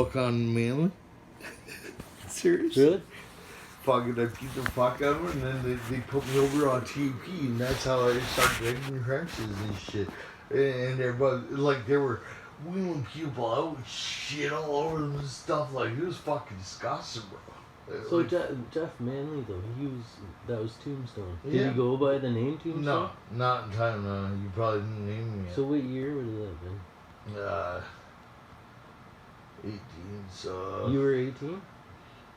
Fuck on Manly. Seriously? Really? Fucking, I beat the fuck out of him, and then they put me over on TP, and that's how I started digging trenches and shit. And everybody, like, they were wheeling people out and shit all over them and stuff. Like, it was fucking disgusting, bro. So Like, Jeff Manley though, that was Tombstone. Did Yeah. he go by the name Tombstone? no, not in time. No, you probably didn't name me yet. So what year would it have been? 18. So You were 18?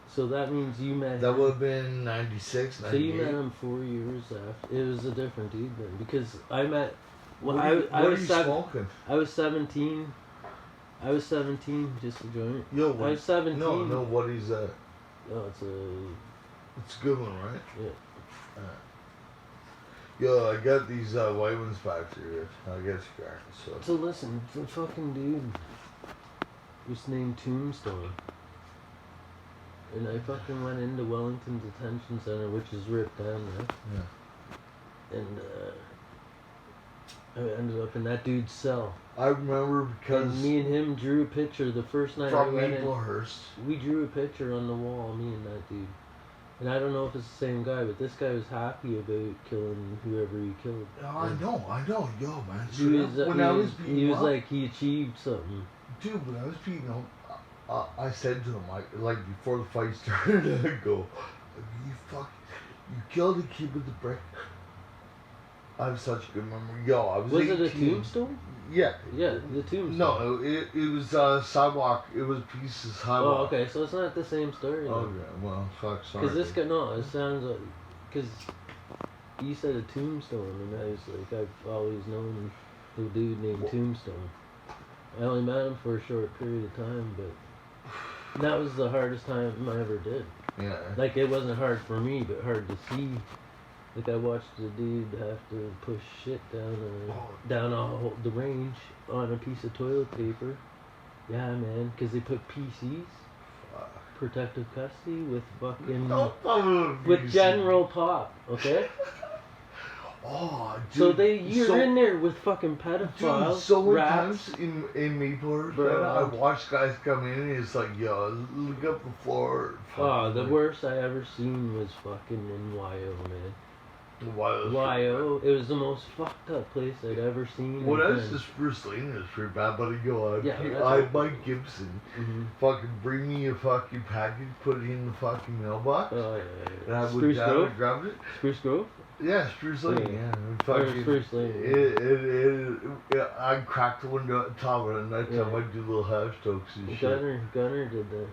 So that means you met that him. would have been 96, So 98. you met him 4 years after. It was a different dude then, because I met. Well, What I are was you smoking? I was 17. I was 17, just a joint. Yo, I was 17. No, what is that? Oh, it's It's a good one, right? Yeah. Yo, I got these white ones back here. I guess you got it, So listen, the fucking dude was named Tombstone. And I fucking went into Wellington Detention Center, which is ripped down now. Yeah. And I ended up in that dude's cell. I remember because And me and him drew a picture the first night I from went in. Maplehurst. We drew a picture on the wall, me and that dude. And I don't know if it's the same guy, but this guy was happy about killing whoever he killed. Oh, I know, yo, man. He was, when I was beating he was up, like, he achieved something. dude, when I was beating up, I said to him, like before the fight started, I go, you killed the kid with the brick. I have such a good memory. Yo, I was 18. Was it a tombstone? Yeah. Yeah, the tombstone. No, it was sidewalk. It was a piece of sidewalk. Oh, okay, so it's not the same story. Oh, yeah, well, fuck, sorry. Because this guy, no, it sounds like, because you said a tombstone, and I was like, I've always known the dude named Tombstone. I only met him for a short period of time, but that was the hardest time I ever did. Yeah. Like, it wasn't hard for me, but hard to see. Like, I watched the dude have to push shit down the range on a piece of toilet paper. Yeah, man, because they put PCs, protective custody, with fucking, with General Pop, okay? Oh, dude. So you're in there with fucking pedophiles, Dude, so many rats. times in Maplehurst, Bro. man, I watch guys come in and it's like, yo, look up the floor. Oh, the worst I ever seen was fucking in YO, man. YO, it was the most fucked up place I'd ever seen. Well, that's just Bruce Lee, is pretty bad, but I that's Mike Gibson, Mm-hmm. fucking bring me a fucking package, put it in the fucking mailbox, Oh, yeah. and I Spruce would down Grove? and grab it. Spruce Grove? Yeah, Spruce Lane, yeah. Or Fucking, Spruce Lane. I cracked the window at the top of it, and that's how I do little half strokes and shit. Gunner did that.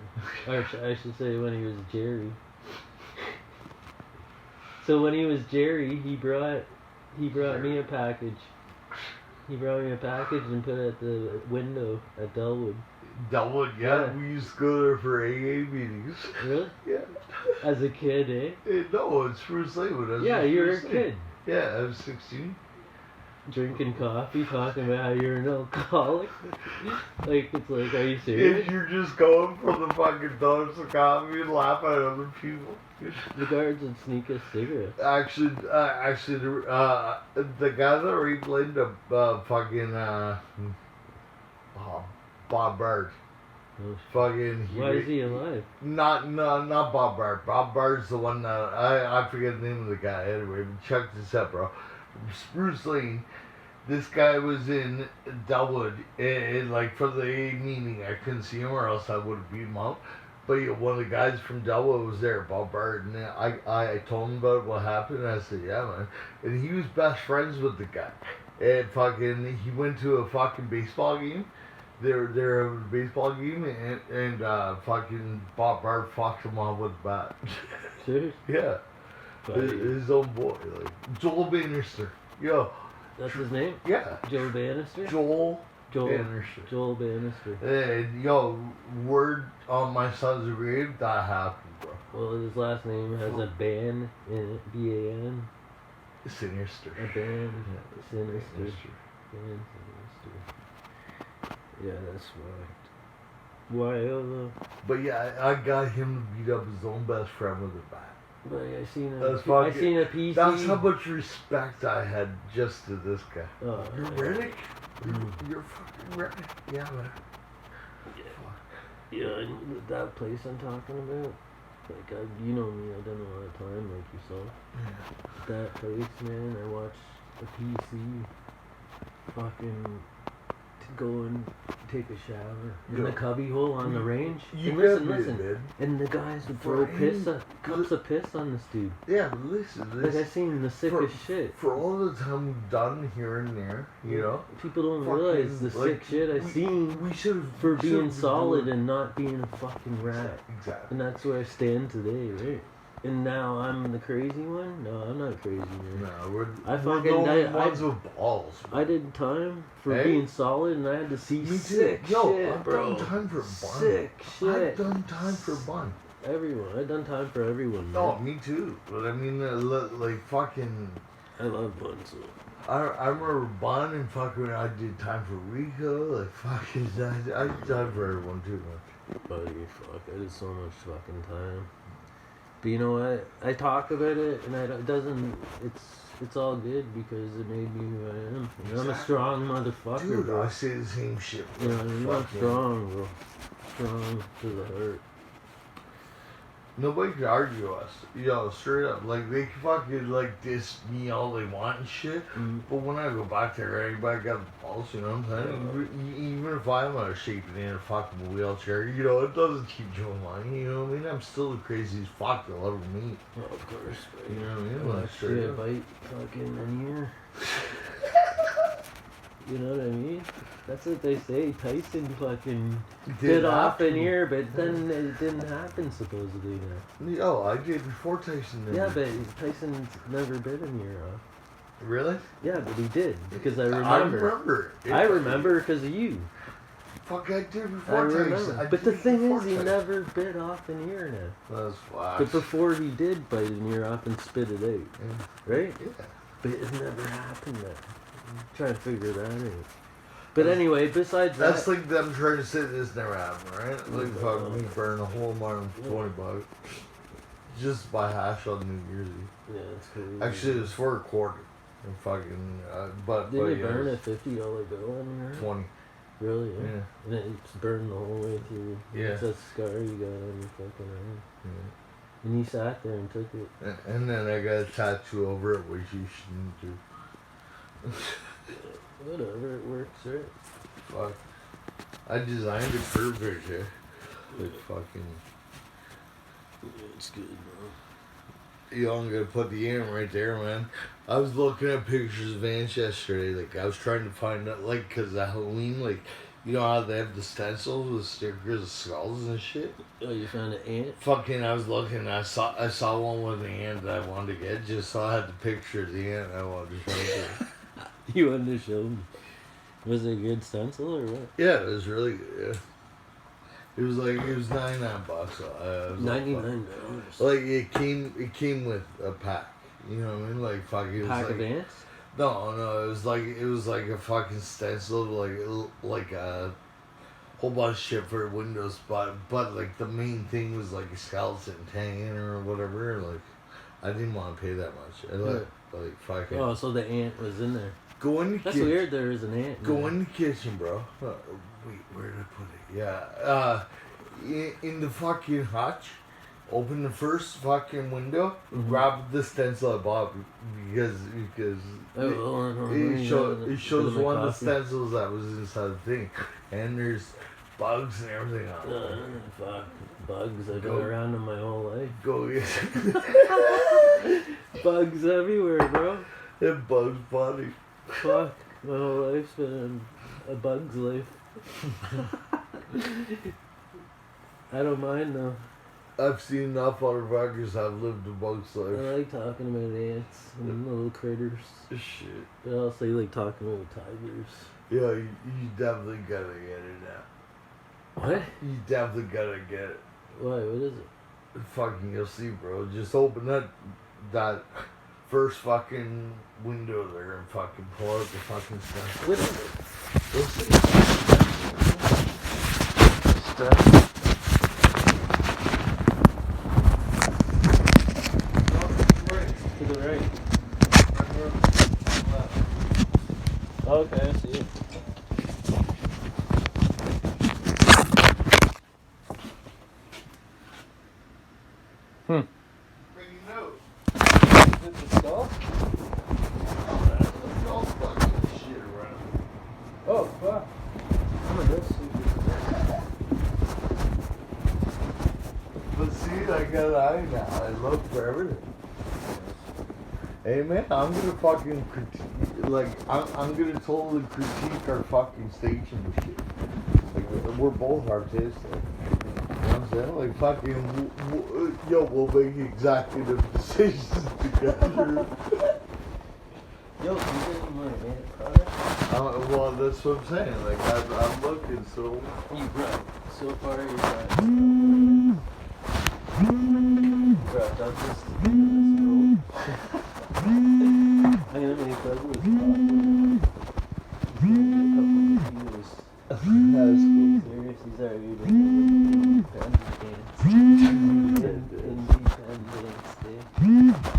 Or I should say when he was Jerry. So when he was Jerry, he brought me a package. He brought me a package and put it at the window at Delwood. Delwood, yeah. We used to go there for AA meetings. Really? Yeah. As a kid, eh? No, it's Spruce Lane. When I was Yeah, in you were a Spruce Lane. kid. Yeah, I was 16. Drinking coffee, talking about how you're an alcoholic. Like, it's like, are you serious? If you're just going for the fucking dollars of coffee and laughing at other people. The guards would sneak us cigarettes. Actually, the guy that replayed the fucking Bob Bird. Fucking. Why is he alive? Not Bob Bird. Bob Bird's the one that I forget the name of the guy. Anyway, but check this out, bro. From Spruce Lane, this guy was in Delwood, and like for the AA meeting, I couldn't see him, or else I would have beat him up. But one of the guys from Delwood was there, Bob Bird, and I told him about what happened, and I said, yeah, man. And he was best friends with the guy. And fucking, he went to a fucking baseball game. They're at a baseball game, and fucking Bob Bird fucked him on with a bat. Serious? Yeah. His own boy, like Joel Bannister. Yo. That's his name? Yeah. Joe Bannister? Joel Bannister. Joel Bannister. And yo, word on my son's grave, that happened, bro. Well, his last name has a ban in it. B-A-N. Sinister. A ban. Sinister. Sinister. Ban Sinister. Yeah, that's fucked. Why, though? But yeah, I got him to beat up his own best friend with a bat. But I seen a PC. That's how much respect I had just to this guy. Oh, You're Reddick? You're fucking Reddick. Yeah, man. Yeah. Yeah, and that place I'm talking about. Like, you know me, I've done a lot of time like yourself. Yeah. That place, man, I watched the PC fucking to go and take a shower in the cubby hole on the range. You And listen, listen. And the guys would throw cups of piss on this dude. Yeah, listen. Like, I seen the sickest shit. For all the time we've done here and there, you know. People don't realize the sick shit I seen for being solid and not being a fucking rat. Exactly. And that's where I stand today, right? And now I'm the crazy one? No, I'm not crazy, man. No, we're ones with balls. I did time for being solid, and I had to see sick shit, I've bro. done time for bun. Sick shit. I've done time for bun. Everyone. I've done time for everyone, man. Oh, me too. But I mean, like fucking... I love bun, so... I remember bun and fucking I did time for Rico. Like, fucking... I did time for everyone too, man. Buddy, fuck. I did so much fucking time. But you know what? I talk about it, and it doesn't. It's all good because it made me who I am. And I'm a strong motherfucker, Dude, bro. I say the same shit. You know what I mean? I'm strong, bro. Strong to the heart. Nobody could argue us. Yo, straight up. Like, they can fucking, like, diss me all they want and shit. Mm-hmm. But when I go back there, everybody got the balls, you know what I'm saying? Even if I'm out of shape and in a fucking wheelchair, you know, it doesn't keep Joe money, you know what I mean? I'm still the craziest fuck you'll ever meet. Oh, of course, bro. You know what I mean? Well, Like, straight a bite fucking in here. You know what I mean? That's what they say. Tyson fucking bit off an ear, but then it didn't happen supposedly now. Yo, I did before Tyson did. Yeah, but Tyson's never bit an ear off. Really? Yeah, but he did, because I remember. I remember. I remember because of you. Fuck, I did before Tyson. But the thing is, he never bit off an ear now. That's flash. But before he did bite an ear off and spit it out. Yeah. Right? Yeah. But it never happened then. I'm trying to figure that out. But anyway, besides that... That's like them trying to say this never happened, right? Like fucking me burn a whole month for $20. Just buy hash on New Year's Eve. Yeah, that's crazy. Actually, it was for a quarter. And fucking, Didn't you burn a $50 bill on your 20. Really? Yeah. Yeah. And it's burned the whole way through. Yeah. It's that scar you got on your fucking arm. Yeah. And you sat there and took it. And then I got a tattoo over it, which you shouldn't do. Whatever, it works, right? Fuck. I designed it perfect, yeah. Like fucking... Yeah, it's good, bro. You know, I'm gonna put the in right there, man. I was looking at pictures of ants yesterday. Like, I was trying to find out, like, because of Halloween, like, you know how they have the stencils with stickers of skulls and shit? Oh, you found an ant? Fucking, I was looking, I saw one with an ant that I wanted to get, just so I had the picture of the ant I wanted to show you. You wanted to show me. Was it a good stencil or what? Yeah, it was really good, yeah. It was like, it was $99. $99. Like, it came with a pack. You know what I mean? Like, fuck, it was Pack like... of ants? No, it was like a fucking stencil, like a whole bunch of shit for Windows, but like the main thing was like a skeleton hanging or whatever. Like, I didn't want to pay that much. Like fucking. Oh, so the ant was in there. Go in the That's kitchen. weird. There is an ant. Go in the kitchen, bro. Wait, where did I put it? Yeah. In the fucking hutch. Open the first fucking window, grab the stencil I bought because it shows one of the stencils that was inside the thing, and there's bugs and everything on it. Fuck, bugs. I've been around them my whole life. Bugs everywhere, bro. It bugs funny. Fuck, my whole life's been a bug's life. I don't mind though. I've seen enough motherfuckers have lived a bug's life. I like talking about ants and little critters. Shit. But I also like talking about tigers. Yeah, you definitely gotta get it now. What? You definitely gotta get it. Why? What is it? Fucking, you'll see, bro. Just open that first fucking window there and fucking pull out the fucking stuff. What is it? You'll see. Stuff. To the right. Okay, I see it. Hmm. Bring a note. Is it the skull? It's all fucking shit around. Oh, fuck. Oh, that's super. But see, I got an eye now. I look for everything. Hey man, I'm gonna fucking critique, like, I'm gonna totally critique our fucking station and shit. Like, we're both artistic. You know what I'm saying? Like, fucking, yo, we'll make executive decisions together. Yo, can you get any more ant product? Well, that's what I'm saying. Like, I'm looking, so. You brought, so far you brought up this room. I'm gonna make Douglas awkward. He's gonna get a couple of views. That's cool. Serious, he's already been Independence Day.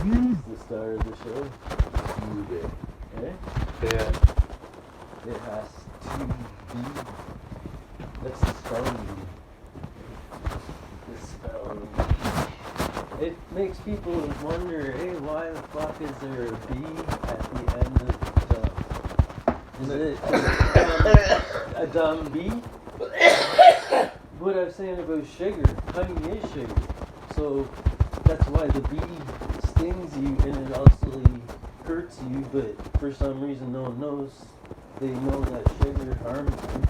He's the star of the show. You did. Eh? Yeah. It has to be. That's the spelling bee. The spelling bee. It makes people wonder, hey, why the fuck is there a B at the end of the... Is it a dumb bee? What I was saying about sugar, honey is sugar. So that's why the bee stings you and it also hurts you, but for some reason no one knows. They know that sugar harms you,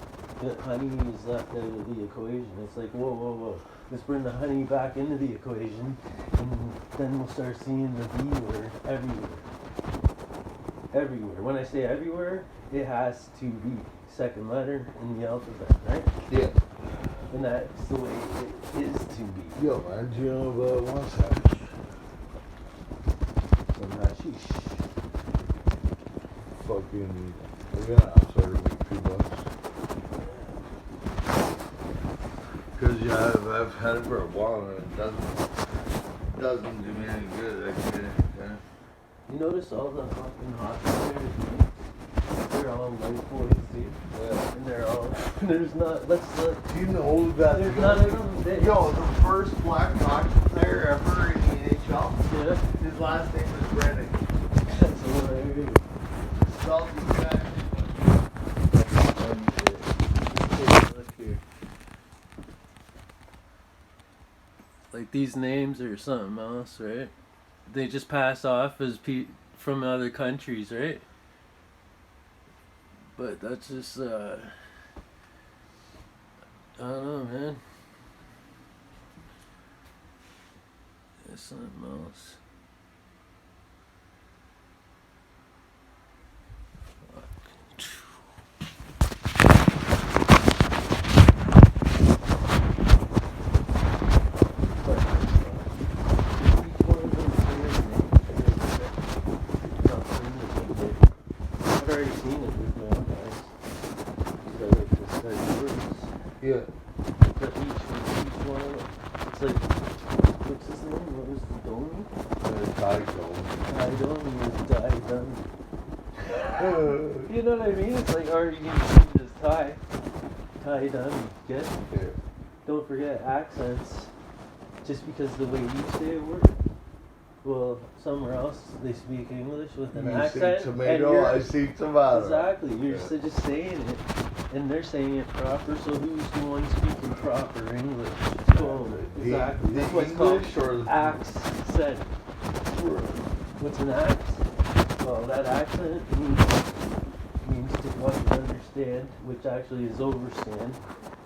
but honey is left out of the equation. It's like, whoa, whoa, whoa. Let's bring the honey back into the equation, and then we'll start seeing the B word everywhere. Everywhere. When I say everywhere, it has to be second letter in the alphabet, right? Yeah. And that's the way it is to be. Yo, man, do you know about Wasatch? Some hashish. Fucking, we're gonna outsource make $2. Because yeah, I've had it for a while and it doesn't do me any good. Yeah. You notice all the fucking hospitals, they're all white boys, dude. Yeah. And they're all, there's not, let's look. Do you know that? There's none of them big. Yo, the first black hockey player ever in the NHL, Yeah. his last name was Brennan. That's hilarious. Spelled exactly. Look here. Like these names are something else, right? They just pass off as from other countries, right? But that's just, I don't know, man. There's something else. I've already seen it with my own eyes. So I like to study words. Yeah. But each one of them, it's like, what's his name? What was the Domi? Domi is Domi. You know what I mean? It's like, or you can change this Ty Domi. Get? Yeah. Don't forget accents. Just because the way you say a word. Well, somewhere else they speak English with an You accent. see tomato, I see tomato. Exactly. You're just saying it, and they're saying it proper. So who's the one speaking proper English? Oh, exactly. The That's what's called English or the accent. What's an accent? Well, that accent means to what you understand, which actually is overstand.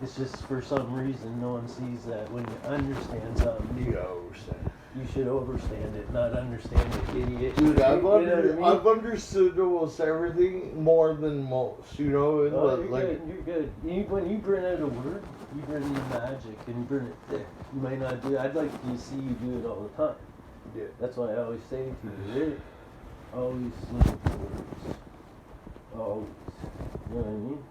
It's just for some reason no one sees that when you understand something. You understand. You should overstand it, not understand it, idiot. Dude, You know what I mean? I've understood almost everything more than most, you know? Oh, you're like, good, you're good. When you burn out a word, you burn the magic and you burn it thick. You might not do it. I'd like to see you do it all the time. yeah. That's why I always say to you, always listen for words. Always. You know what I mean?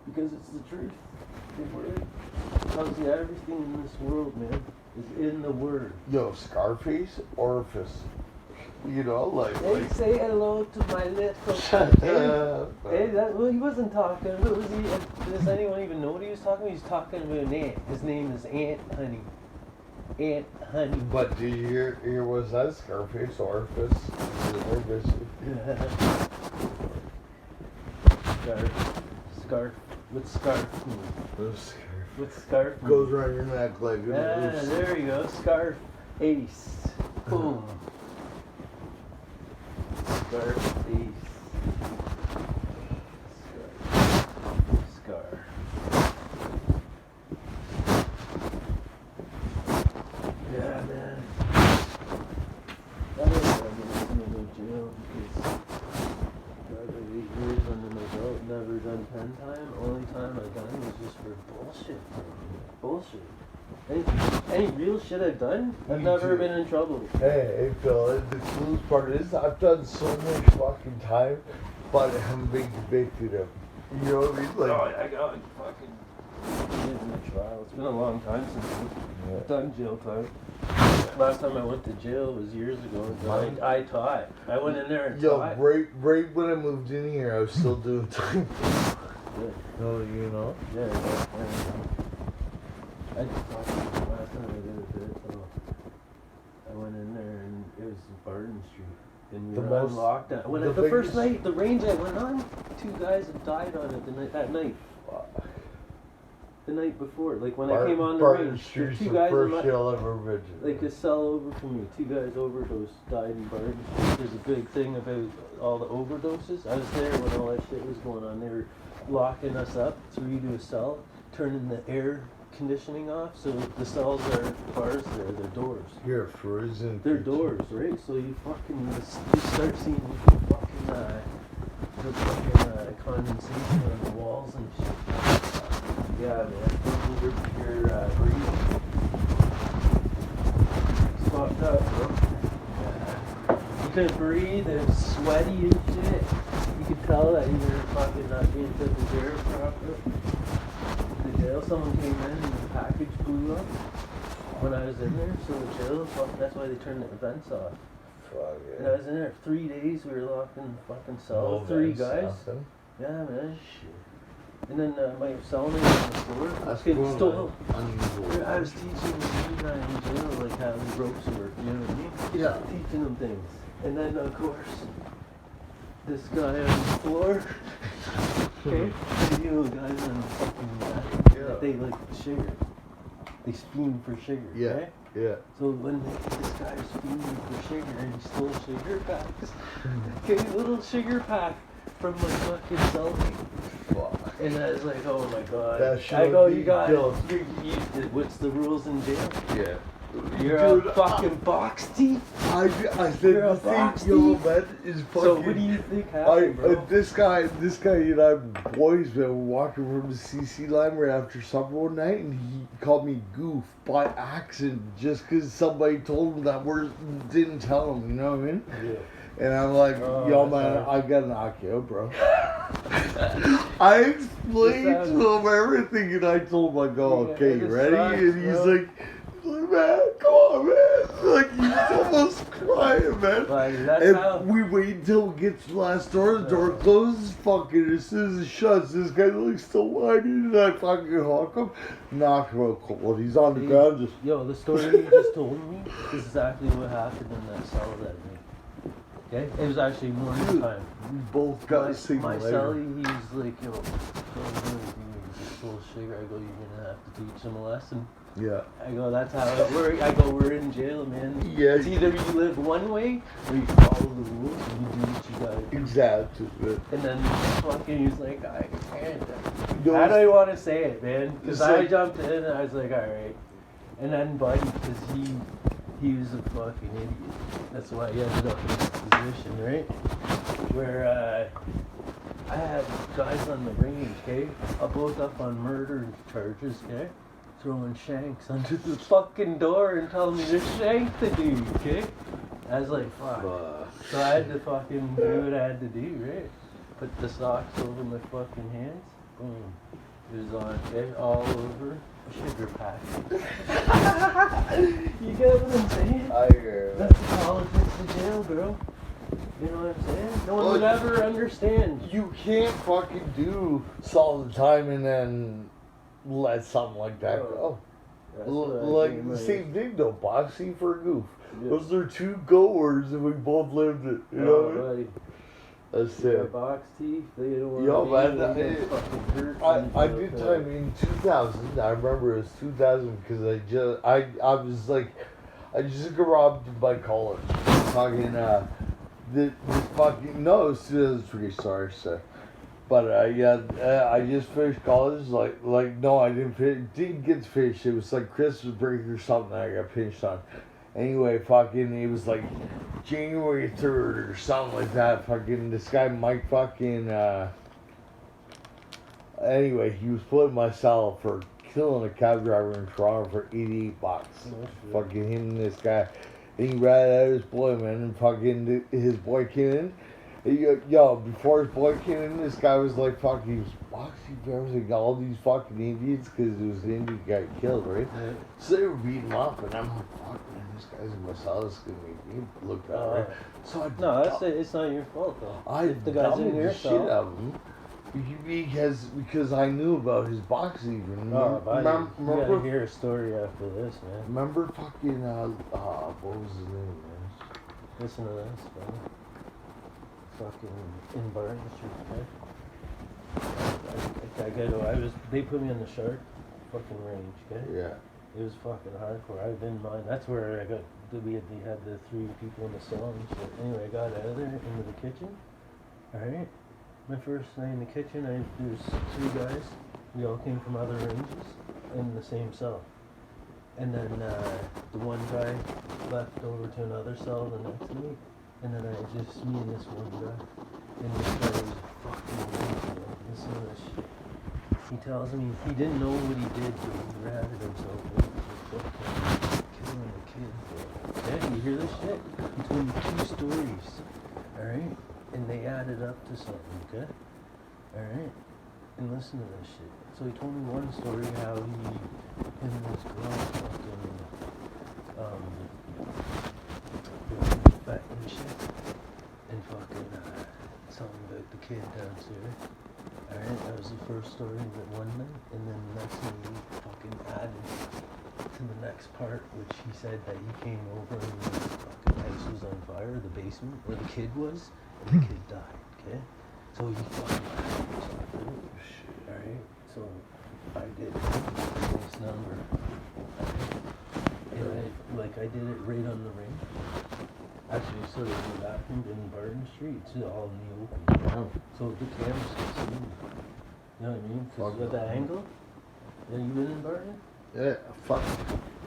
Because it's the truth. The word tells you everything in this world, man, is in the word. Yo, Scarface, orifice. You know, like. Hey, say hello to my little Shut cousin. up. Hey, well, he wasn't talking. What was he? Does anyone even know what he was talking about? He was talking about an ant. His name is Ant Honey. Aunt Honey. But did you hear was that Scarface orifice? Scarf. What's scarf mean? Scarf. What's scarf mean? Goes around your neck like Yeah, there you go. Scarf. Ace. Boom. Scarf. Ace. Scar. Yeah, man. That is why I get to go to jail because God, 8 years under my belt, never done 10 time. Only time I done was just for bullshit. Bullshit. Any real shit I've done, I've never been in trouble. Hey, Phil, the coolest part is I've done so much fucking time, but I haven't been convicted of. You know what I mean? Like, I got fucking in the trial. It's been a long time since I've done jail time. Last time I went to jail was years ago. I taught. I went in there and taught. Right when I moved in here, I was still doing time. Good. Oh, you know? Yeah. I fucking, last time I did it, I went in there and it was Barton Street. And we were on lockdown. When the first night, the range I went on, 2 guys had died on it that night. The night before, like when I came on the range, the 2 guys first jail ever been to. like a cell over from me, 2 guys overdosed, died in Barton Street. There's a big thing about all the overdoses. I was there when all that shit was going on. They were locking us up, 3 to a cell, turning the air conditioning off, so the cells are bars there, they're doors. You're frozen. They're doors, right? So you start seeing the fucking condensation on the walls and shit. Yeah, man. You're breathing. It's fucked up, bro. Yeah. You couldn't breathe, it was sweaty and shit. You could tell that you were fucking not being taken care of properly. The jail, someone came in and the package blew up when I was in there, so the jail, that's why they turned the vents off. Fuck yeah. And I was in there 3 days, we were locked in the fucking cell, 3 guys. Nothing. Yeah, man. Shit. And then my cellmate on the floor, That's getting cool, unusual. I was teaching the guy in jail like how the ropes work, you know what I mean? Yeah. Teaching them things. And then of course, this guy on the floor, okay? You know the guys on the fucking they like sugar. They steam for sugar, Yeah. right? Yeah. So when this guy was steaming for sugar and he stole sugar packs, okay, little sugar pack from my fucking cellmate. Fuck. And I was like, oh my god. That I go, you you got killed. what's the rules in jail? Yeah. You're Dude, a fucking box thief? I said You're a the box thing, yo, thief? man, is fucking. So what do you think happened, bro? This guy and I, boys, man, were walking from the CC line right after supper one night, and he called me goof by accident just because somebody told him that word, didn't tell him, you know what I mean? Yeah. And I'm like, yo, man, I gotta knock you out, bro. I explained to him everything, and I told him, I go, okay, you ready? And he's like, man, come on, man. Like, he's almost crying, man. Like, that's and how... we wait until it gets to the last door, the door closes, fucking, as soon as it shuts, this guy looks still whining, and I fucking hawk him, knock him out cold. He's on the ground, just... Yo, the story you just told me is exactly what happened in that cell that night. Okay? It was actually morning time. We both got a signal. My cellie, he was like, yo, this little sugar. I go, you're gonna have to teach him a lesson. Yeah. I go, that's how it works. I go, we're in jail, man. Yeah. It's either you live one way or you follow the rules and you do what you gotta do. Exactly, man. And then fucking, he's like, I can't. How do I want to say it, man? Because I jumped in and I was like, alright. And then Buddy, because he was a fucking idiot. That's why he ended up in this position, right? Where I had guys on the range, okay? Both up on murder charges, okay? Throwing shanks under the fucking door and telling me to shank the dude, okay? I was like, fuck. So I had to fucking do what I had to do, right? Put the socks over my fucking hands. Boom. It was on, okay? All over. Sugar pack. You get what I'm saying? I hear That's the politics of jail, bro. You know what I'm saying? No one would ever understand. You can't fucking do solid time and then let something like that go. That's what I Like think, the like- same thing though, boxing for a goof. Yeah. Those are two goers and we both lived it. You know what I mean? buddy. That's They got it. box teeth. They don't want Yo, to man, they get fucking hurt. I and did stuff, time in 2000. I remember it was 2000 because I was like, I just got robbed by college. Fucking this fucking no, it was 2003. Sorry, sir. But yeah, I just finished college. Like no, I didn't get to finish. It was like Christmas break or something that I got pinched on. Anyway, fucking, it was like January 3rd or something like that. Fucking, this guy Mike fucking, anyway, he was putting my cell for killing a cab driver in Toronto for $88. Oh, shit. Fucking him and this guy. And he ratted out his boy, man, and fucking his boy came in. Yo, before his boy came in, this guy was like, fuck, he was boxing everything, all these fucking Indians, because it was an Indian guy killed, right? Yeah. So they were beating him up, and I'm like, fuck, man, this guy's in my cell, this is going to make me look bad, right? So I No, that's it. It's not your fault though. I If the guy's in doubled your the shit cell. out of him. Because I knew about his boxing. Oh, buddy, you gotta Remember, hear a story after this, man. remember fucking, what was his name, man? Listen to this, man. Fucking in Barton Street, okay? They put me on the shark fucking range, okay? Yeah. It was fucking hardcore. I've been mine. That's where I got, they had the 3 people in the cell and shit. Anyway, I got out of there into the kitchen, alright? My first night in the kitchen, there's 3 guys. We all came from other ranges in the same cell. And then the one guy left over to another cell the next night. And then just me and this one guy. And this guy was fucking amazing. Like, listen to this shit. He tells me he didn't know what he did, but he ratted himself for fucking killing a kid. Yeah, you hear this shit? He told me 2 stories. Alright? And they added up to something, okay? Alright? And listen to this shit. So he told me one story how him and this girl fucking, fat and shit. And fucking, something about the kid downstairs. Alright, that was the first story that one night. And then the next night he fucking added to the next part, which he said that he came over and the fucking house was on fire, the basement where the kid was, and the kid died, okay? So he fucking ratted himself, right? Alright, so I did this number. And I did it right on the ring. Actually, sort of in the bathroom in Barton Street. It's all in the open. Wow. So the cameras can see me. You know what I mean? Because Fuck. at that angle. Yeah, you been in Barton? Yeah, fuck.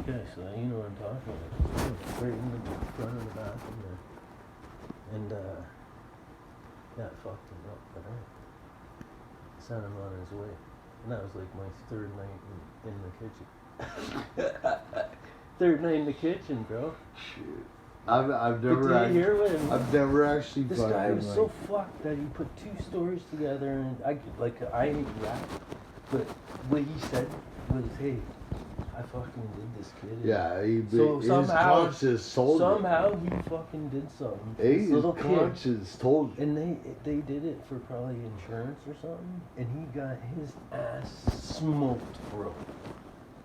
Okay, so you know what I'm talking about. Right in the front of the bathroom there. And, yeah, I fucked him up, but I sent him on his way. And that was like my 3rd night in the kitchen. 3rd night in the kitchen, bro. Shit. I've But never do you actually, hear what him? I've never actually This guy fucking, was so fucked that he put 2 stories together, and I ain't rap, but what he said was, hey, I fucking did this kid. yeah, So his somehow- conscience told him. Somehow he fucking did something. Hey, This his little kid. conscience told him. And they did it for probably insurance or something, and he got his ass smoked, bro.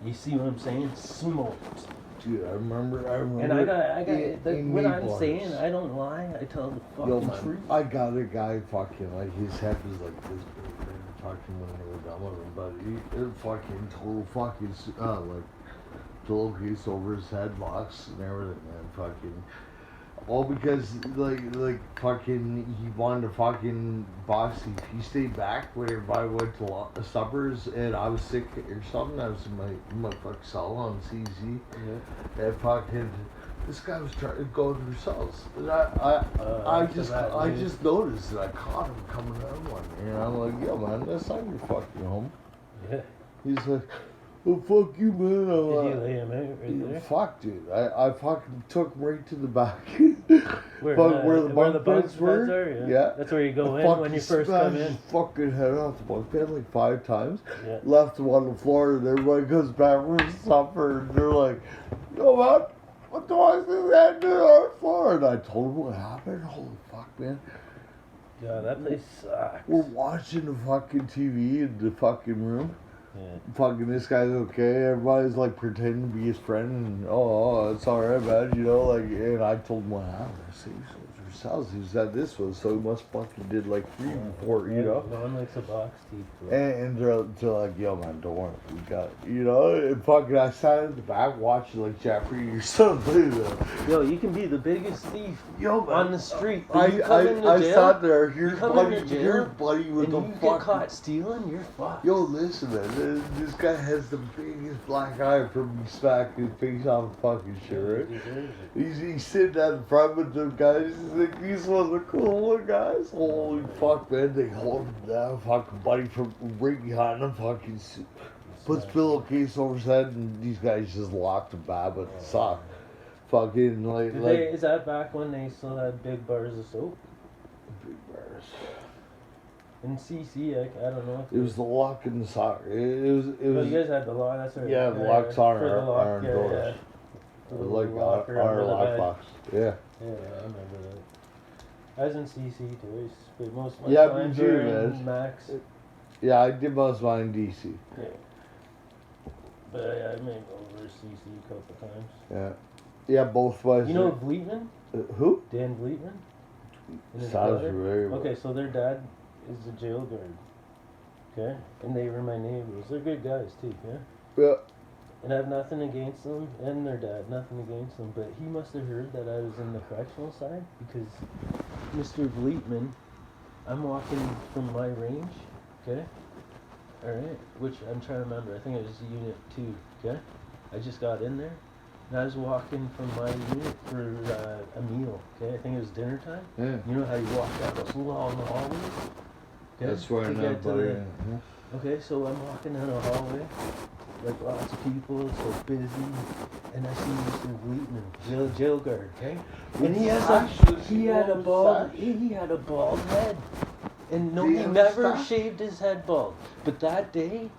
You see what I'm saying? Smoked. Dude, I remember. And I got in what I'm Meatballs. saying, I don't lie, I tell the Yo, fucking man, truth. I got a guy fucking, like, his head was like this big, and fucking when they were done with him, but it fucking total fucking, like, pillowcase over his head, locks and everything, man, fucking. All because, like, fucking, he wanted to fucking box. He stayed back when everybody went to suppers, and I was sick or something. I was in my fucking cell on CZ. Yeah. And fucking, this guy was trying to go through cells. And I just noticed that I caught him coming out of one. And I'm like, yo, man, that's not your fucking home. Yeah. He's like, well, fuck you, man. Did you lay him out right there? Fuck, dude. I fucking took him right to the back. Where where the bunk beds beds were? are? Yeah. That's where you go I in when you fucking first come smashed in. his fucking head off the bunk bed like 5 times. Yeah. Left him on the floor, and everybody goes back for supper, and they're like, yo, man, what the fuck is that dude on the floor? And I told him what happened. Holy fuck, man. Yeah, that place sucks. We're watching the fucking TV in the fucking room. Yeah. Fucking this guy's okay. Everybody's like pretending to be his friend, and it's alright, man. You know, like, and I told him what happened. I said, he said this was, so he must fucking did like 3 before, you know. No one likes a box teeth. Bro. And they're like, yo, man, don't worry, we got it. You know, and fucking I sat in the back watching like Jeffrey, your son, Yo, you can be the biggest thief yo, man, on the street. I jail, sat there. Here's come buddy, into jail, here's buddy with and the you get fucking. caught stealing, you're fucked. Yo, listen, man. This guy has the biggest black eye from me smacking his face off the fucking shit, right? He's sitting out in front with them guys. He's like, these ones are cool guys. Holy fuck, man. They hold him down. Fucking buddy from right behind him. Fucking puts pillowcase over his head, and these guys just locked him bad with the sock. Fucking like. Is that back when they still had big bars of soap? Big bars. In CC, I don't know. It was the lock in the sock. It was. Well, you guys had the lock. That's right. Yeah, the locks on For the lock, our doors. For the Like locker our under the lock bed. box. Yeah. Yeah, I remember that. I was in CC too. I spent most of my Yeah, time me too, during man. Max. Yeah, I did most of mine in DC. Yeah. But I made over CC a couple times. Yeah. Yeah, both was. You know Vlietman? Who? Dan Vlietman? And his Sounds brother? very well. Okay, so their dad is a jail guard. Okay? And they were my neighbors. They're good guys too, yeah? Yeah. And I have nothing against them and their dad, nothing against them. But he must have heard that I was in the correctional side because Mr. Vlietman, I'm walking from my range, okay? Alright? Which I'm trying to remember. I think it was Unit 2, okay? I just got in there. And I was walking from my unit for a meal, okay? I think it was dinner time. Yeah. You know how you walk down those long hallways? Okay? That's where I To know, get to buddy. the- Okay, so I'm walking down a hallway, like lots of people, so busy, and I see Mr. Vlietman, jail guard, okay? And he had a bald head, and no, Did he he have a never stash? shaved his head bald. But that day,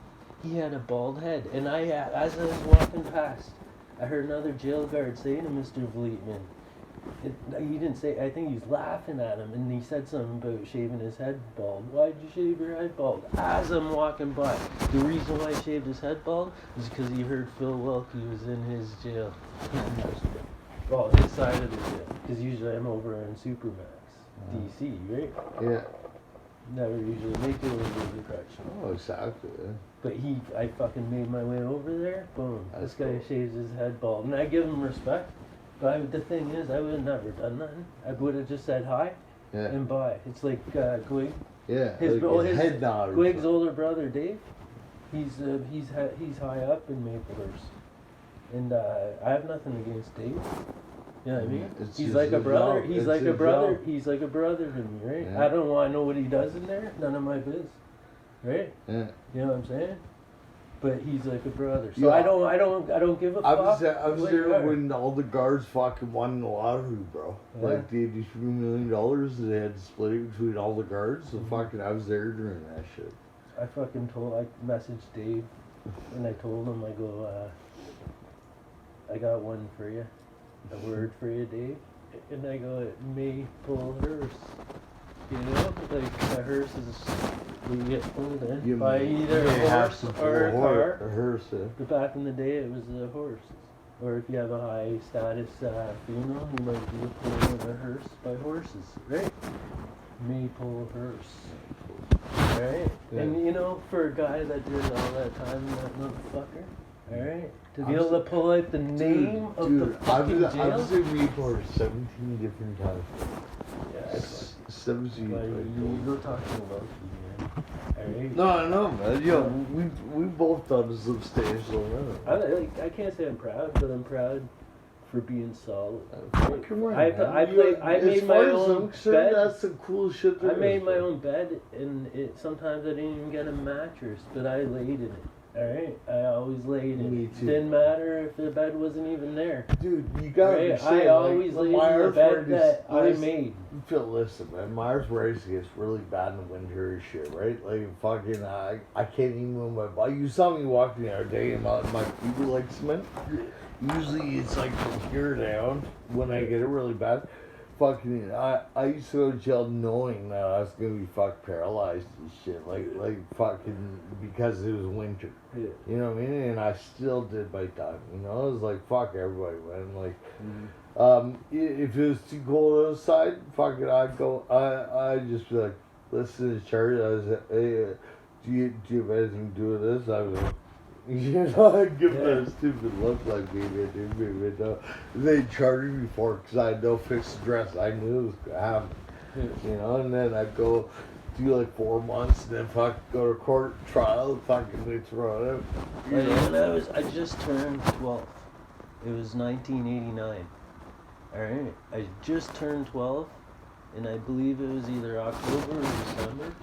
he had a bald head, and as I was walking past, I heard another jail guard say to Mr. Vlietman, he didn't say, I think he was laughing at him, and he said something about shaving his head bald. Why'd you shave your head bald? As I'm walking by. The reason why I shaved his head bald is because he heard Phil Welke was in his jail. Well, his side of the jail. Because usually I'm over in Supermax, DC, right? Yeah. Never usually make it over to the correctional. Oh, exactly. Yeah. But I fucking made my way over there. Boom. That's This guy cool. shaves his head bald. And I give him respect. But the thing is, I would have never done nothing. I would have just said hi Yeah. and bye. It's like Gwig. Yeah. His head nod. or Gwig's something. older brother, Dave. He's high up in Maplehurst. And I have nothing against Dave. You know what I mean? It's He's just like a his brother. job. He's It's like a his brother. job. He's like a brother to me, right? Yeah. I don't want to know what he does in there. None of my biz. Right? Yeah. You know what I'm saying? But he's like a brother. So Yeah. I don't give a I fuck. was what there you are. when all the guards fucking won the lottery, bro. Yeah. Like they had these $3 million and they had to split it between all the guards. So Mhm. fucking, I was there during that shit. I messaged Dave and I told him, I go, I got one for you. A word for you, Dave. And I go, maple hearse. You know, like a hearse is we get pulled in You by may- either you may a have horse to or a pull car. A hearse, yeah. But back in the day, it was a horse. Or if you have a high status funeral, you might be pulling in a hearse by horses, right? Maple hearse. Alright? Yeah. And you know, for a guy that did all that time in that motherfucker, alright? To be I'm able to pull out the name of the fucking I jail. was in Maple 17 different times. Yeah, it's 17. like, like, you go talk to about you, man. Alright? No, man. Yo, we both done a substantial amount. I can't say I'm proud, but I'm proud for being solid. Fucking right, man. I made my own bed. That's the coolest shit there I made is, my bro. own bed, and sometimes I didn't even get a mattress, but I laid in it. Alright? I always laid in Me it. too. Didn't matter if the bed wasn't even there. Dude, you gotta Right? understand. I always laid in the bed that I made. Phil, listen, man. My arthritis gets really bad in the winter and shit, right? Like, fucking, I can't even move my body. You saw me walking the other day, and my feet were like cement. Usually it's like from here down when I get it really bad. fucking, I used to go to jail knowing that I was gonna be paralyzed and shit, like fucking because it was winter. Yeah. You know what I mean? And I still did my time. You know, it was like fuck everybody, man. Like, if it was too cold outside, fuck it, I'd go. I'd just be like, listen to church. I was like, hey, do you have anything to do with this? I was like, you know, I'd give them a stupid look like maybe I do, maybe I don't. They charged me for it because I had no fixed address. I knew it was going to happen. You know, and then I'd go do like 4 months and then go to court trial and fucking they throw it out. When I just turned 12. It was 1989. Alright? I just turned 12 and I believe it was either October or December.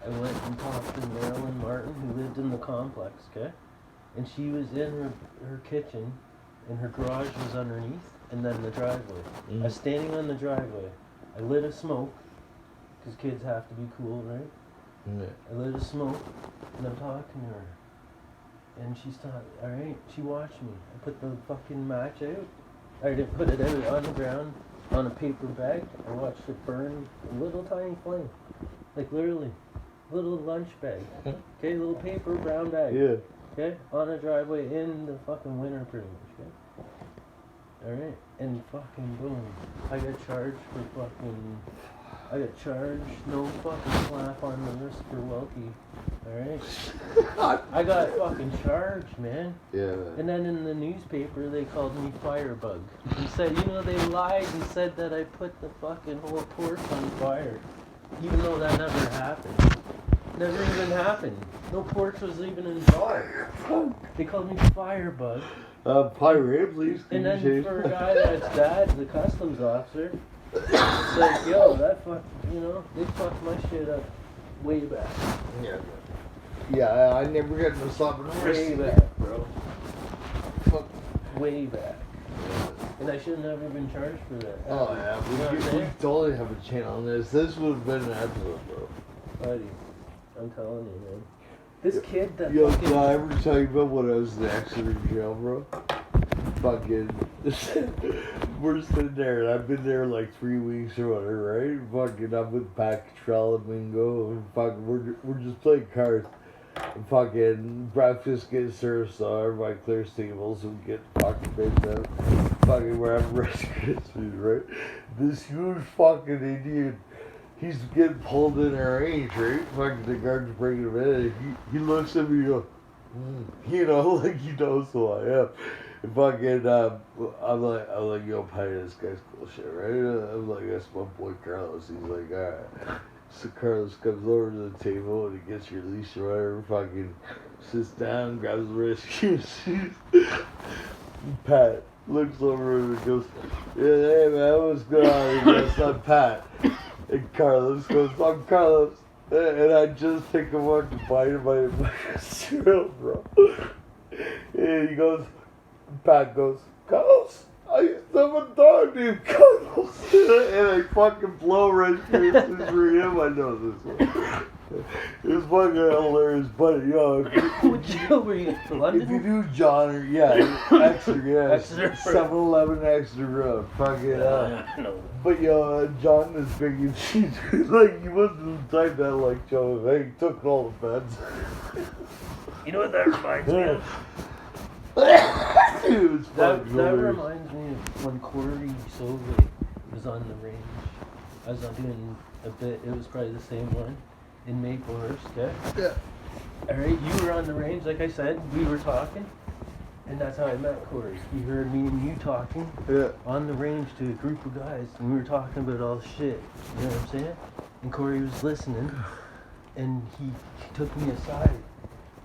I went and talked to Marilyn Martin, who lived in the complex, okay? And she was in her kitchen, and her garage was underneath, and then the driveway. I was standing on the driveway. I lit a smoke, because kids have to be cool, right? I lit a smoke, and I'm talking to her. And she's talking, alright? She watched me. I put the fucking match out. I didn't put it out on the ground, on a paper bag. I watched it burn a little tiny flame. Like literally. Little lunch bag. Okay, little paper brown bag. Yeah. Okay, on a driveway in the fucking winter pretty much, okay? Alright, and fucking boom. I got charged for no fucking slap on the wrist for Welky. Alright? I got fucking charged, man. Yeah. And then in the newspaper they called me Firebug. And said, they lied and said that I put the fucking whole porch on fire. Even though that never happened. Never even happened. No porch was even involved. They called me Firebug. Pirate, please. And then for a guy that's dad, the customs officer, it's like, yo, that fuck, they fucked my shit up way back. Yeah. Yeah, I never got no slap on the wrist. Way back, bro. Fuck, way back. And I should have never been charged for that. Oh, yeah. We totally have a channel on this. This would have been an episode, bro. Buddy, I'm telling you, man. This kid that Yo, fucking... did I ever tell you about when I was in Exeter jail, bro? Fucking... We're sitting there, and I've been there like 3 weeks or whatever, right? Fucking, I'm with Pat Cottrell and Mingo, and fucking, we're just playing cards. And fucking, breakfast gets served, so everybody clears tables and get fucking baked out. Fucking, we're having restaurant food, right? This huge fucking Indian, he's getting pulled in our range, right? Fucking, the guard's bringing him in, and he looks at me and goes, like he knows who I am. And fucking, I'm like, yo, Patty, this guy's cool shit, right? I'm like, that's my boy Carlos. He's like, alright. So Carlos comes over to the table and he gets your leash or whatever, fucking sits down, grabs the wrist, Pat looks over and goes, yeah, hey man, what's going on? He goes, I'm Pat. And Carlos goes, I'm Carlos. And I just take a fucking bite of my cereal, bro. And he goes, Pat goes, Carlos, I used to have a dog named Carlos. And I fucking blow right through him. I know this one. It was fucking hilarious, but yo, what jail were you in? London? If you do John or Exeter, yeah, Exeter. 7-Eleven Exeter Road, fucking No. But yo, John is big and cheese. Like he wasn't the type that like Joe. He took all the beds. You know what that reminds me of? It was That hilarious. reminds me of when Corey Sove was on the range. I was doing a bit. It was probably the same one in Maplehurst. Okay. Yeah. All right. You were on the range, like I said. We were talking, and that's how I met Corey. He heard me and you talking on the range to a group of guys, and we were talking about all shit. You know what I'm saying? And Corey was listening, and he took me aside.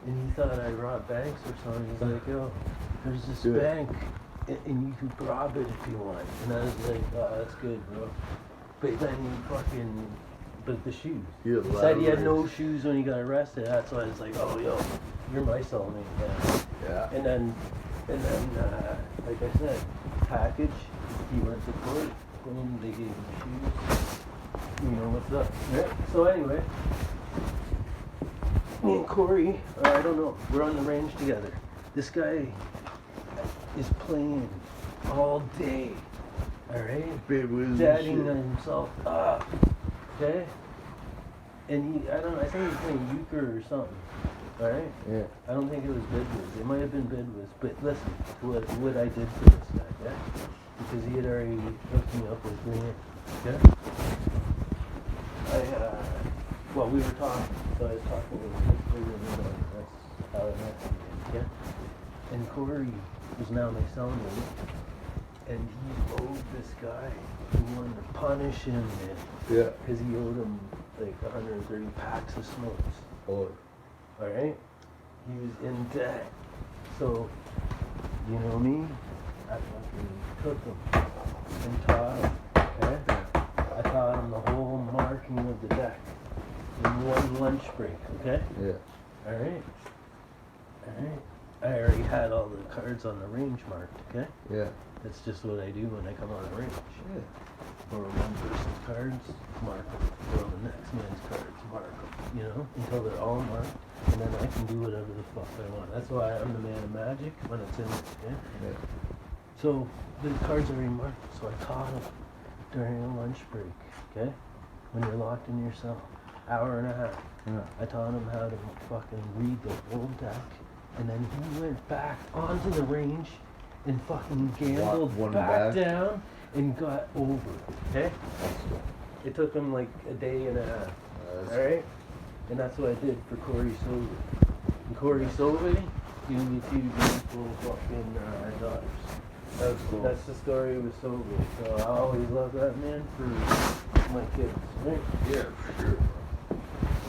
And he thought I robbed banks or something. He's like, yo, there's this bank, and you could rob it if you want. And I was like, oh, that's good, bro. But then he fucking, but the shoes. He said he had no shoes when he got arrested. That's why I was like, oh, yo, you're my cellmate. Yeah. And then, like I said, package, he went to court, boom, they gave him shoes. You know what's up. Yeah. So anyway. Me and Corey, I don't know, we're on the range together. This guy is playing all day. Alright? Bid was Dadding shit. himself up. Okay? And I think he was playing euchre or something. Alright? Yeah. I don't think it was bidwiz. It might have been bidwiz. But listen to what I did for this guy, okay? Because he had already hooked me up with green. Okay? Well, we were talking. So I was talking with his sister and that's how I met him. Okay? And Corey was now my cellmate. And he owed this guy who wanted to punish him, man. Yeah. Because he owed him like 130 packs of smokes. Oh. Alright? He was in debt. So, you know me? I fucking took him and taught him. Okay? I taught him the whole marking of the deck in one lunch break. Okay? Yeah. Alright? Alright? I already had all the cards on the range marked. Okay? Yeah. That's just what I do when I come on the range. Yeah. For one person's cards, mark them. For the next man's cards, mark them. You know, until they're all marked, and then I can do whatever the fuck I want. That's why I'm the man of magic when it's in. Okay? Yeah. So the cards are already marked. So I taught him during a lunch break. Okay, when you're locked in your cell, hour and a half. Yeah. I taught him how to fucking read the whole deck, and then he went back onto the range and fucking gambled One back back. down and got over. Okay? It took him like a day and a half. Alright? And that's what I did for Corey Silva. And Corey Silva, you need two beautiful fucking daughters. That's cool. That's the story with Silva. So I always love that man for my kids. Right? Yeah, for sure.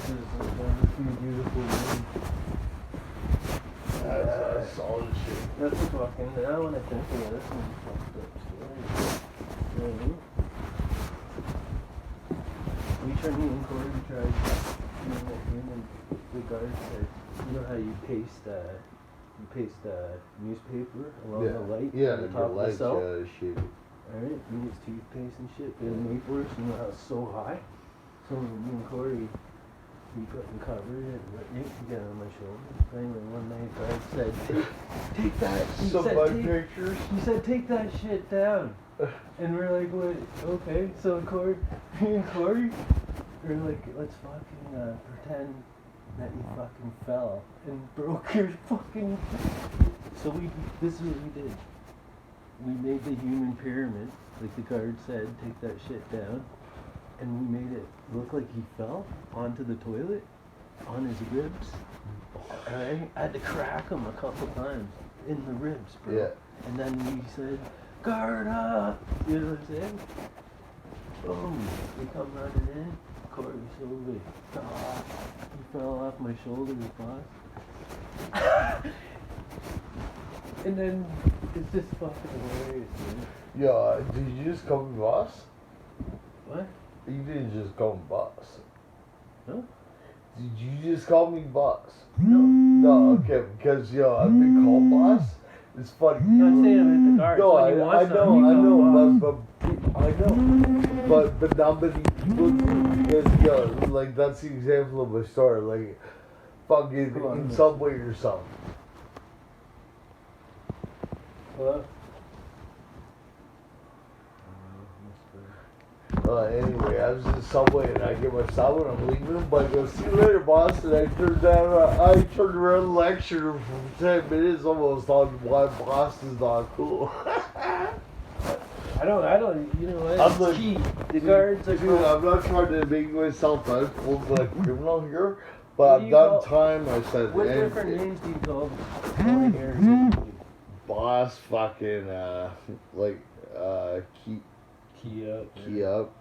This is two beautiful women. That's solid shit. That's fucking, now when I think of it, that's some fucked up story. You know what I mean? We tried, me and Corey, we tried doing the guard said, you know how you paste newspaper along the light on the top of the cell? Shit. Alright, we use toothpaste and shit, but in Maple Ridge, you know how it's so high? So me and Corey, we fucking covered it, and Nick could get on my shoulder. Finally, one night, guard said, take that, Pictures. he said, take that shit down. And we're like, what? Okay. So Corey, me and Corey, we're like, let's fucking pretend that you fucking fell and broke your fucking. So this is what we did. We made the human pyramid, like the guard said, take that shit down, and we made it look like he fell onto the toilet, on his ribs. Alright? I had to crack him a couple times in the ribs, bro. Yeah. And then we said, guard up! You know what I'm saying? Boom. We come running in. Corey Silva. Ah, he fell off my shoulder, boss. And then it's just fucking hilarious, man. Yeah, did you just call me boss? What? You didn't just call me boss. Huh? Did you just call me boss? No. No, okay, because I've been called boss. It's funny. No, I'm saying I'm at the guard. No, When I you want know, something, you go, boss. but I know. But not many people do because like that's the example of a story. Like fucking Come on, in man. Subway or something. Hello? Anyway, I was in Subway and I get my Subway and I'm leaving, but I go, see you later, boss. And I turned around and lectured him for 10 minutes almost on why boss is not cool. I don't, you know what? I'm It's like, key. The guards are dude, cool. I'm not trying to make myself out like a criminal here, What but do I've you done call- time, I said, What and different names do you call them? Here, boss, fucking, key up,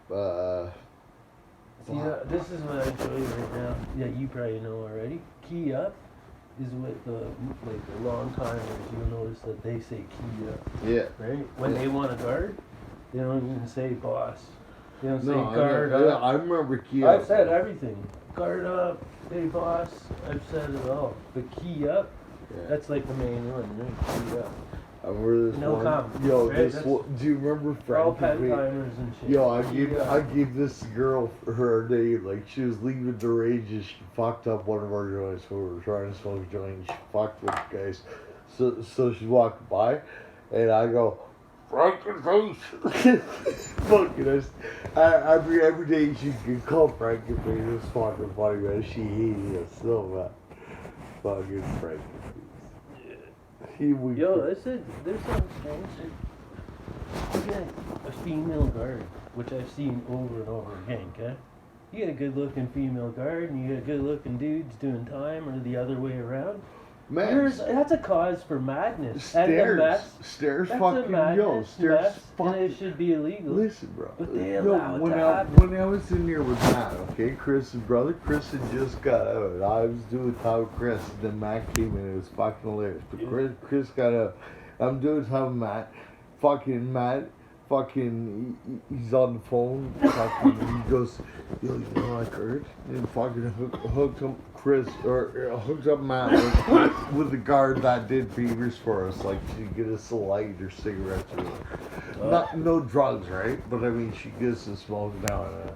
See, this is what I show you right now. Yeah, you probably know already. Key up is what the long timers, you'll notice that they say key up, yeah. right? When they want a guard, they don't even say boss. They don't say No, guard I up. remember key up. I've said everything. Guard up, hey boss. I've said it all. But key up, Yeah. that's like the main one, right? Key up. I remember this No one. comment, Yo, right? this That's- one, do you remember They're all pet Frankie? timers and shit. Yo, I Key gave up. this girl her name. Like she was leaving the range and she fucked up one of our joints. We were trying to smoke a joint. And she fucked with the guys. So she walked by, and I go, Frankenface. Fucking every day she could call Frankenface. It was fucking funny, man. She hated us so much. Fucking Frankenface. Yo, I said there's something strange. Look at a female guard, which I've seen over and over again, okay? You get a good looking female guard and you get good looking dudes doing time or the other way around. Man, That's a cause for madness. stairs, That's fucking, a madness, yo, stairs, mess, fucking. and it should be illegal. Listen, bro. But they Yo, allow it when to I happen. when I was in there with Matt, okay, Chris's brother, Chris had just got out. I was doing time with Chris, and then Matt came in. It was fucking hilarious. But Chris got out. I'm doing time with Matt. Fucking Matt. Fucking, he's on the phone. Fucking, he goes, yo, you know what I heard? And fucking hooked up Chris, or hooked up Matt with the guard that did favors for us, like she'd get us a light or cigarettes or whatever. No drugs, right? But I mean, she gets us smoke now and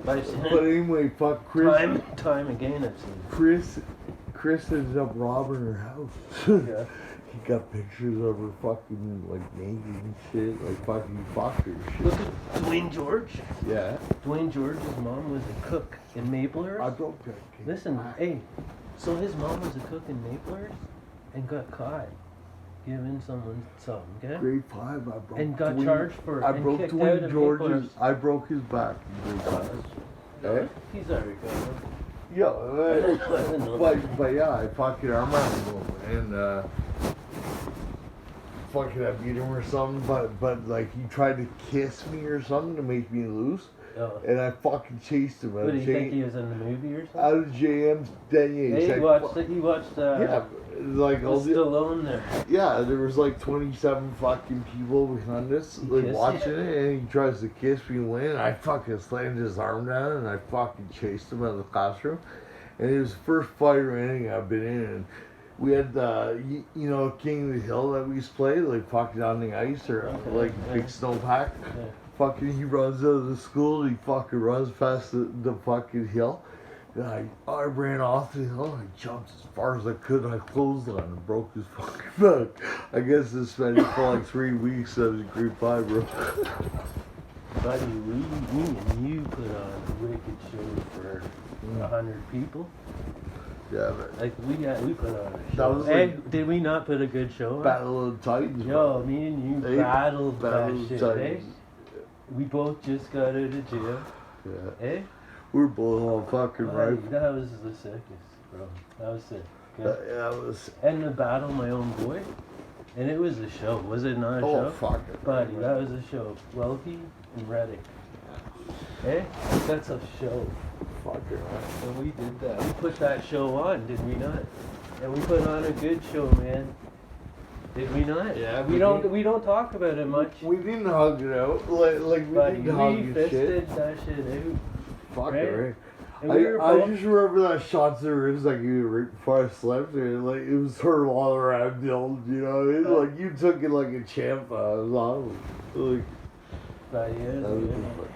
that. But anyway, fuck Chris. Time again, I've seen. Chris ended up robbing her house. Yeah. He got pictures of her fucking like naked and shit, like fucking fucked her and shit. Look at Dwayne George. Yeah. Dwayne George's mom was a cook in Maplehurst. I broke that kid. Listen, hey, so his mom was a cook in Maplehurst and got caught giving someone something, okay? Grade 5, I broke. And got charged for it. I and broke kicked out Dwayne of George's. Maplehurst. I broke his back in grade 5. Eh? He's already gone. Yeah, but yeah, I fucking arm around him and fucking I beat him or something, but like he tried to kiss me or something to make me loose, and I fucking chased him. What, do you think he was in the movie or something? Out of JM's then yeah, Hey, he watched yeah, like all the Stallone there. yeah, there was like 27 fucking people behind us like watching it, and he tries to kiss me and I fucking slammed his arm down and I fucking chased him out of the classroom, and it was the first fight or anything I've been in. And we had you know, King of the Hill that we used to play, like fucking on the ice or big snowpack. Yeah. Fucking he runs out of the school, he fucking runs past the fucking hill. And I ran off the hill and I jumped as far as I could and I clotheslined and broke his fucking back. I guess suspended for like 3 weeks out of grade 5, bro. Buddy, me and you put on a wicked show for 100 people. Yeah, but Like we put on a show. that was And did we not put a good show on? Battle of the Titans. Yo, me and you battled Battle that of shit, the eh? Titans. We both just got out of jail, Yeah. eh? We're both all fucking right. That was the sickest, bro. That was sick. Okay? Yeah, it was. And the battle, my own boy. And it was a show. Was it not a Oh, show? fuck it. Buddy, that was a show. Welke and Reddick. Eh? That's a show. Fuck it, man. And we did that. We put that show on, did we not? And we put on a good show, man. Did we not? Yeah, we don't talk about it much. We didn't hug it out. Like we But didn't hug we and fisted shit. that shit out. Fuck right? it, right? And we were I both- just remember that shot to the ribs like you right before I slept, and like it was her all around, you know what I mean? Like you took it like a champ. It was awesome. Like But yeah, that was yeah. good.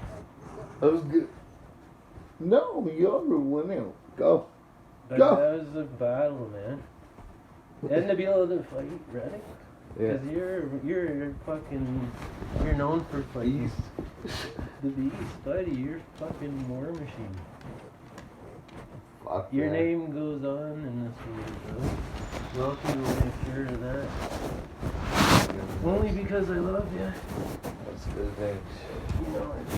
That was good. No, you ever went out. Go. But Go. that was a battle, man. And to be able to fight, Reddick. Yeah. Because you're fucking, you're known for fighting. The beast, buddy, you're fucking war machine. Fuck Your yeah. name goes on in this world, bro. Welcome will make sure of that. Only because I love you. That's good, thanks. You know,